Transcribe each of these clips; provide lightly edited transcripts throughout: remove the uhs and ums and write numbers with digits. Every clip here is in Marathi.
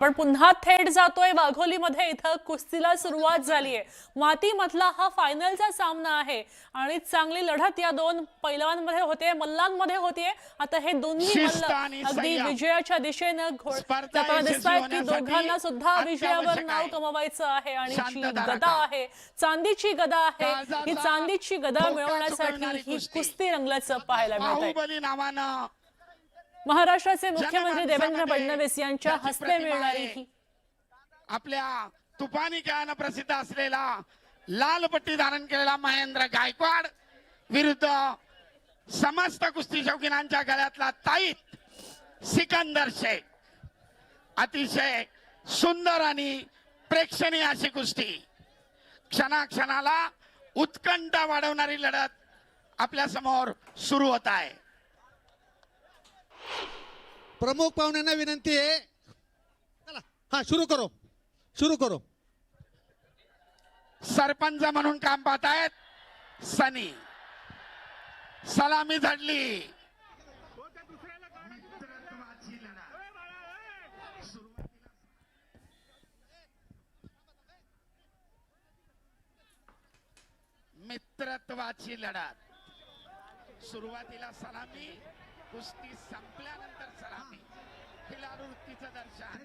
पण पुन्हा थेट जातोय वाघोलीमध्ये. इथं कुस्तीला सुरुवात झालीये. मातीमधला हा फायनलचा सामना आहे आणि चांगली लढत या दोन पैलवानमध्ये होते, मल्लांमध्ये होतीये. आता हे दोन्ही मल्ल अगदी विजयाच्या दिशेनं जाताना दिसतायत की दोघांना सुद्धा विजयावर नाव कमवायचं आहे. आणि जी गदा आहे, चांदीची गदा आहे, ही चांदीची गदा मिळवण्यासाठी ही कुस्ती रंगल्याचं पाहायला मिळतंय. महाराष्ट्राचे मुख्यमंत्री देवेंद्र फडणवीस यांच्या हस्ते मिळणारी ही आपल्या तुफानी खेळानं प्रसिद्ध असलेला लाल पट्टी धारण केलेला महेंद्र गायकवाड विरुद्ध समस्त कुस्ती शौकीनांच्या गळ्यातला ताईत सिकंदर शेख. अतिशय सुंदर आणि प्रेक्षणीय अशी कुस्ती, क्षणाक्षणाला उत्कंठा वाढवणारी लढत आपल्या समोर सुरू होत आहे. प्रमुख पाहुण्यांना विनंती आहे, चला हा शुरू करो. सरपंच म्हणून काम पाहतायत सनी. सलामी झडली. मित्रत्वाची लढत. सुरुवातीला सलामी, कुस्ती संपल्यानंतर सलामी. खिलाडू वृत्तीचं दर्शन.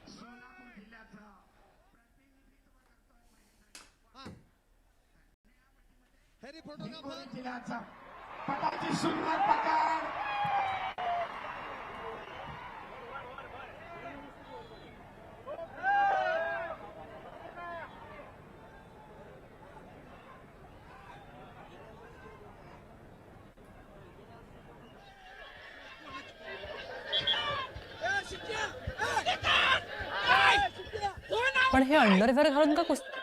सोलापूर जिल्ह्याचं जिल्ह्याचा पटाची सुंदर पकड. पण हे अंडरवेअर घालून का कुस्ती?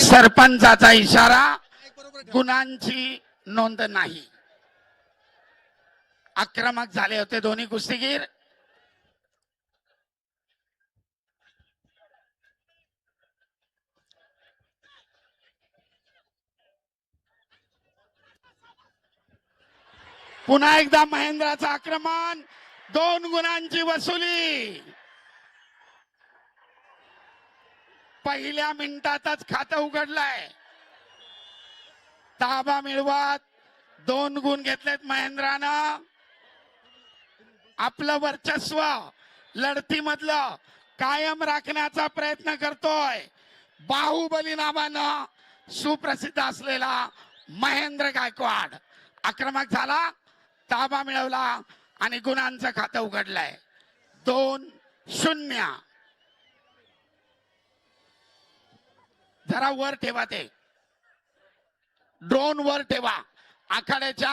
सरपंचाचा इशारा, गुणांची नोंद नाही. आक्रमक झाले होते दोन्ही कुस्तीगीर. पुन्हा एकदा महेंद्राचं आक्रमण, 2 गुणांची वसुली. पहिल्या मिनिटातच खातं उघडलंय. ताबा मिळवत 2 गुण घेतलेत महेंद्रानं. आपलं वर्चस्व लढतीमधलं कायम राखण्याचा प्रयत्न करतोय. बाहुबली नावानं सुप्रसिद्ध असलेला महेंद्र गायकवाड आक्रमक झाला, ताबा मिळवला आणि गुणांचं खातं उघडलंय. 2-0. जरा वर ठेवा, ते ड्रोन वर ठेवा. आखाड्याच्या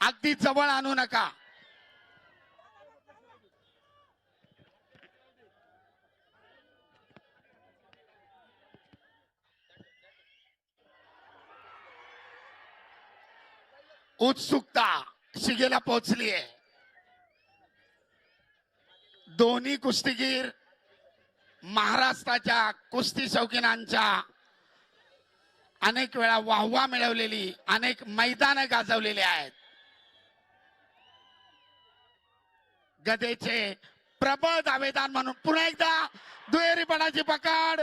अगदी जवळ आणू नका. उत्सुकता शिगेला पोहोचलीये. दोन्ही कुस्तीगीर महाराष्ट्राच्या कुस्ती शौकीनांच्या अनेक वेळा वाहवा मिळवलेली, अनेक मैदानं गाजवलेली आहेत. गदेचे प्रबळ दावेदार म्हणून पुन्हा एकदा दुहेरीपणाची पकड,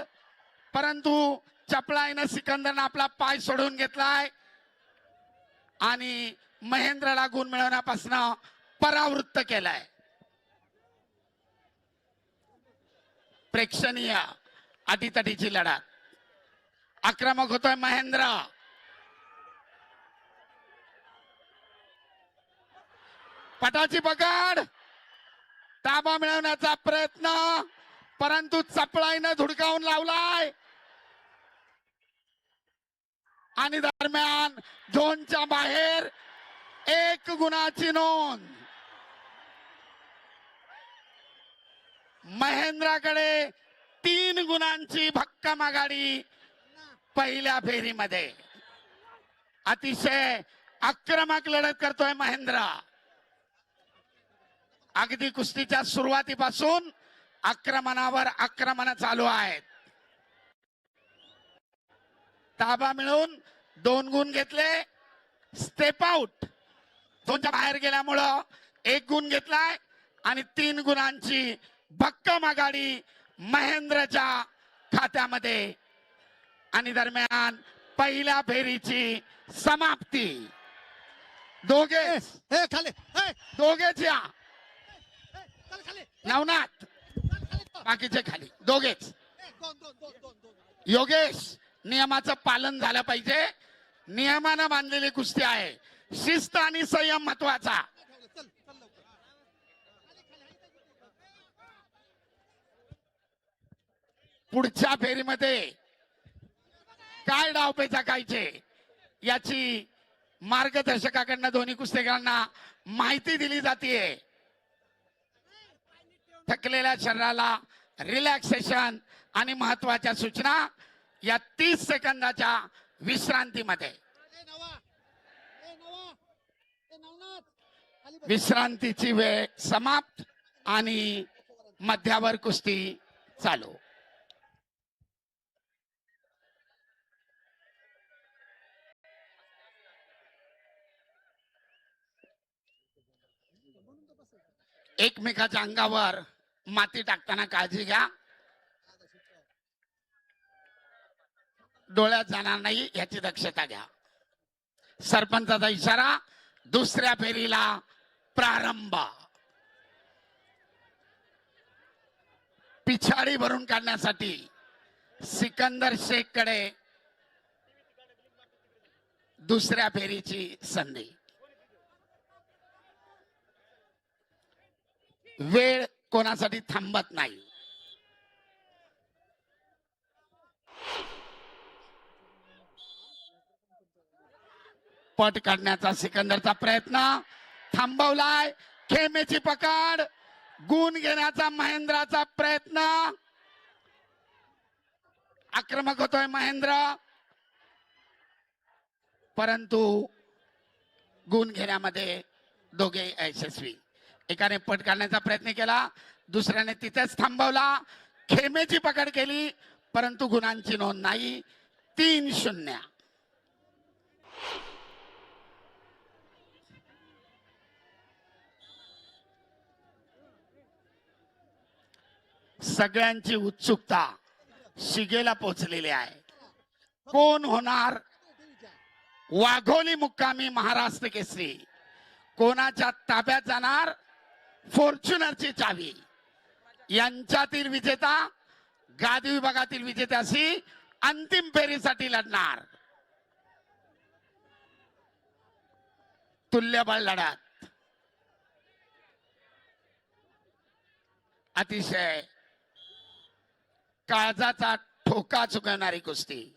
परंतु चपळाईनं सिकंदरनं आपला पाय सोडून घेतलाय आणि महेंद्रला गुण मिळवण्यापासून परावृत्त केलाय. प्रेक्षणीय अटीतटीची लढत. आक्रमक होतोय महेंद्र. पटाची पकड, ताबा मिळवण्याचा प्रयत्न, परंतु चपळाईनं धुडकावून लावलाय आणि दरम्यान झोनच्या बाहेर 1 गुणाची नोंद. महेंद्राकडे 3 गुणांची भक्कम आघाडी पहिल्या फेरीमध्ये. अतिशय आक्रमक लढत करतोय महेंद्र. अगदी कुस्तीच्या सुरुवातीपासून आक्रमणावर आक्रमण चालू आहेत. ताबा मिळून 2 गुण घेतले स्टेप आउट झोनच्या बाहेर गेल्यामुळं 1 गुण घेतलाय आणि 3 गुणांची भक्कम आघाडी महेंद्रच्या खात्यामध्ये. आणि दरम्यान पहिल्या फेरीची समाप्ती. दोघेच हे खाली हे, दोघेच या चल खाली नवनाथ खाली बाकीचे खाली दोघेच. दोन योगेश नियमाचं पालन झालं पाहिजे. नियमानं बांधलेली कुस्ती आहे. शिस्त आणि संयम महत्वाचा. चल चल लवकर पुढच्या फेरीमध्ये काय डावपेच आखायचे याची मार्गदर्शकाकडनं दोन्ही कुस्तेगारांना माहिती दिली जाते. थकलेल्या शरीराला रिलॅक्सेशन आणि महत्वाच्या सूचना या 30 सेकंदाच्या विश्रांतीमध्ये. विश्रांतीची वेळ समाप्त आणि मध्यावर कुस्ती चालू. एकमेकाच्या अंगावर माती टाकताना काळजी घ्या. डोळ्यात जाणार नाही याची दक्षता घ्या. सरपंचाचा इशारा. दुसऱ्या फेरीला प्रारंभ. पिछाडी भरून काढण्यासाठी सिकंदर शेख कडे दुसऱ्या फेरीची संधी. वेळ कोणासाठी थांबत नाही. पट काढण्याचा सिकंदरचा प्रयत्न थांबवलाय. खेमेची पकड. गुण घेण्याचा महेंद्राचा प्रयत्न. आक्रमक होतोय महेंद्र परंतु गुण घेण्यामध्ये दोघे यशस्वी. एकाने पट काढण्याचा प्रयत्न केला दुसऱ्याने तिथेच थांबवला. खेमेची पकड केली परंतु गुणांची नोंद नाही. 3-0. सगळ्यांची उत्सुकता शिगेला पोहोचलेली आहे. कोण होणार वाघोली मुक्कामी महाराष्ट्र केसरी. कोणाच्या ताब्यात जाणार फॉर्च्युनरची चावी. यांच्यातील विजेता गादी विभागातील विजेत्याशी अंतिम फेरीसाठी लढणार. तुल्यबळ लढत. अतिशय काळजाचा ठोका चुकवणारी कुस्ती.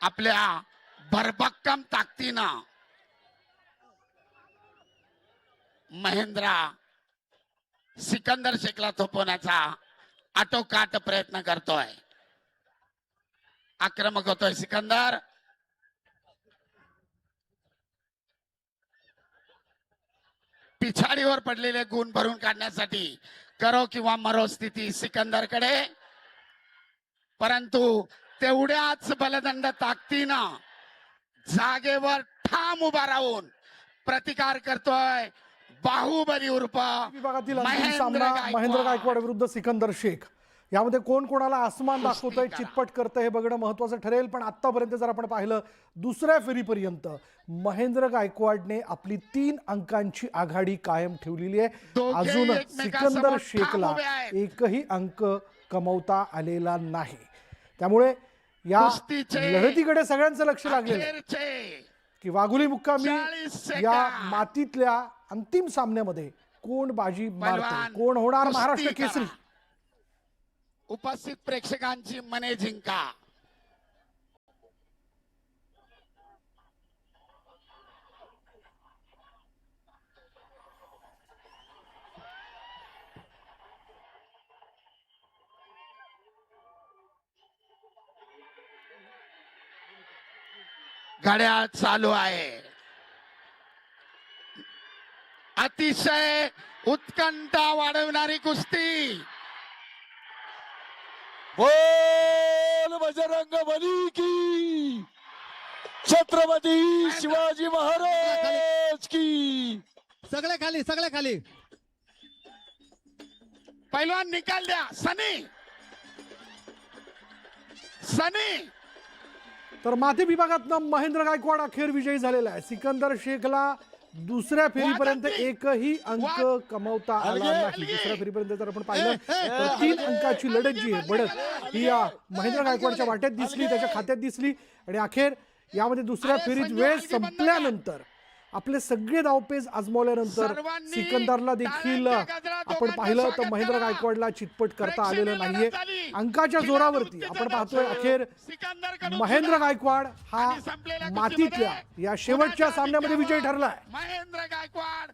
आपल्या भरभक्कम ताकदीनं महेंद्रा सिकंदर शेखला थोपवण्याचा आटोकाट प्रयत्न करतोय. आक्रमक होतोय सिकंदर. पिछाडीवर पडलेले गुण भरून काढण्यासाठी करो किंवा मरो स्थिती सिकंदरकडे. परंतु तेवढ्याच बलदंड ताकदीनं जागेवर ठाम उभा राहून प्रतिकार करतोय बाहुबली उर्फ विभागातील अंतिम सामना महेंद्र गायकवाड विरुद्ध सिकंदर शेख. यामध्ये कोण कोणाला आसमान दाखवतंय चितपट करतंय हे बघणं महत्वाचं ठरेल. पण आतापर्यंत जर आपण पाहिलं दुसऱ्या फेरीपर्यंत महेंद्र गायकवाडने आपली 3 अंकांची आघाडी कायम ठेवलेली आहे. अजून सिकंदर शेखला एकही अंक कमवता आलेला नाही. त्यामुळे या लढतीकडे सगळ्यांचं लक्ष लागलेलं आहे की वाघोली मुक्कामी या मातीतल्या अंतिम सामन्यामध्ये कोण बाजी मारते, कोण होणार महाराष्ट्र केसरी. उपस्थित प्रेक्षकांची मने जिंका. घड्याळ चालू आहे. अतिशय उत्कंठा वाढवणारी कुस्ती. बोल बजरंग बली की, छत्रपती शिवाजी महाराज की. सगळे खाली, सगळे खाली. पैलवान निकाल द्या. सनी सनी तर माती विभागातनं महेंद्र गायकवाड अखेर विजयी झालेला आहे. सिकंदर शेखला दुसऱ्या फेरीपर्यंत एकही अंक कमवता आला नाही. दुसऱ्या फेरीपर्यंत जर आपण पाहिलं तर 3 अंकाची लढत जी आहे, बढत ही या महेंद्र गायकवाडच्या वाट्यात दिसली, त्याच्या खात्यात दिसली. आणि अखेर यामध्ये दुसऱ्या फेरीत वेळ संपल्यानंतर आपले सगळे डावपेच आजमावल्यानंतर सिकंदरला देखील आपण पाहिलं तर महेंद्र गायकवाडला चितपट करता आलेलं नाहीये. अंकाच्या जोरावरती आपण पाहतोय अखेर महेंद्र गायकवाड हा मातीतल्या या शेवटच्या सामन्यामध्ये विजयी ठरलाय. महेंद्र गायकवाड